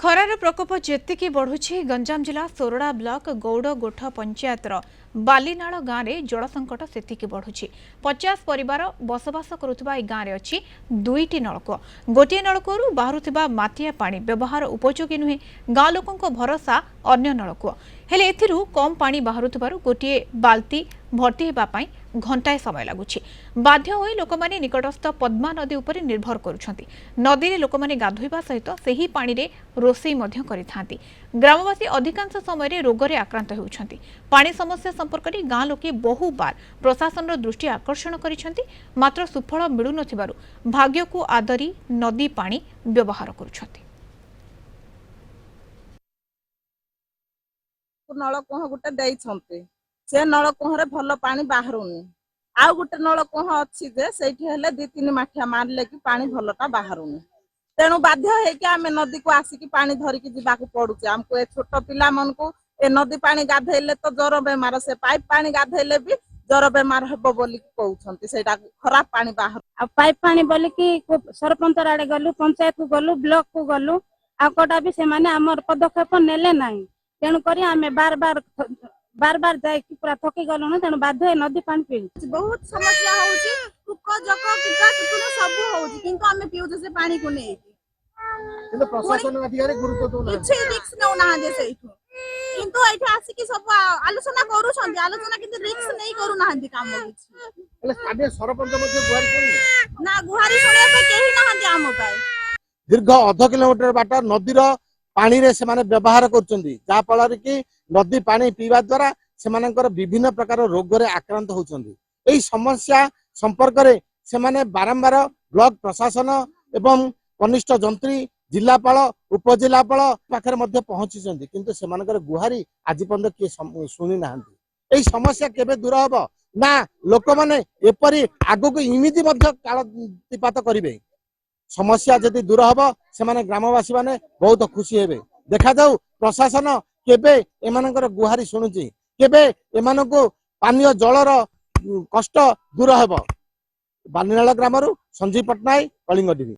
खरार प्रकोप जेतिकी बढ़ुछि गंजाम जिला सोरडा ब्लॉक गौड़ गोठ पंचायतर बालीनाल गाँव में जल संकट सेतिकी बढ़ुछि। 50 परिवार बसवास करुवा ए गाँव में अच्छी 2टी नलकूप। गोटे नलकूर बाहरुथिबा माटिया पानी व्यवहार उपयोगी नुहे। गाँ लोकों भरोसा अन्य नलकूप हेले एथिरु कम पानी बाहरुथिबारु गोटे बाल्टी भर्ती हेबापई घंटाए समय लगुछि। बाध्य होई लोकमाने निकटस्थ पद्मा नदी उपर निर्भर करुछंती। नदी रे लोकमाने गाधोइबा सहित सेही पानी रे रोषेई मध्य करिथांती। ग्रामवासी अधिकांश समय रे रोगरे आक्रांत हेउछंती। पानी समस्या संपर्क रे गाँ लोके बहु बार प्रशासन दृष्टि आकर्षण करिछंती, मात्र सुफल मिलु नथिबारु भाग्य को आदरी नदी पानी व्यवहार करुछंती। नलकूह गोटे देइछंती से नलकूहरे भल पानी बाहरुनी आउ गोटे नलकूह अच्छी जे सेठी हेले 2-3 माठिया मारले कि पानी भलटा बाहरुनी तेणु बाध्य हेकि आमे नदी को आसिकी पानी धरिकी जिबाकू पड़ुचे। हमको ए छोट पिला मन को ए नदी पानी गाधेले तो जर बेमार से पाइप पानी गाधेले भी जर बेमार हेबो बोली कहउछंती। सेटा खराब पानी बाहर आ पाइप पानी बोली कि सरपंच आड़े गलु पंचायत को गलु ब्लॉक को गलु आ कोटा भी से माने हमर पदक्षेप नेले नाही। तेणु करी आमे बार बार जाय कि पूरा थकी गलु न। तेणु बाध्य नदी पानी पी बहुत समस्या होउची। कुक जक किटा किटुन सब होउची किंतु आमे पिउजे से पानी को नै किंतु प्रशासन अधिकारी गुरुत्व दो किछि रिस्क नै ना दे सेइठो किंतु एठी आसी कि सब आलोचना करूछंती। आलोचना किंतु रिस्क नै करू नाहंती काम किछि। એટલે સ્થાનિય સરપંચ ମଧ୍ୟ ଗୁହାରି କରୁନି ना गुहारी सुनिया पे केही नाहंती आम पाए। दीर्घ 1/2 किलोमीटर बाट नदीर पानी रे से माने व्यवहार करछंती, जा फल कि नदी पानी पीवा द्वारा से मानकर विभिन्न प्रकार रोग रे आक्रांत होछंती। एही समस्या संपर्क रे से माने बारंबार ब्लॉक प्रशासन एवं कनिष्ठ जंत्री जिलापाल उपजिलापाल पाखरे मध्य पहुंचीचंती, किंतु से मानकर गुहारी आज पर्यंत किए सुनी नाहंती। एही समस्या केबे दूर हबो ना लोक माने एपरी आगो को इमिति मध्य कालतिपात करिवे। समस्या जदि दूर हबो से माने ग्रामवासी माने बहुत खुशी हेबे। देखा जाऊ प्रशासन केबे एमानकर गुहारी सुनुची, केबे एमानको पानीय जलर कष्ट दूर हेबो। बालीनाल ग्रामरु संजीव पटनायक, कलिंग टीवी।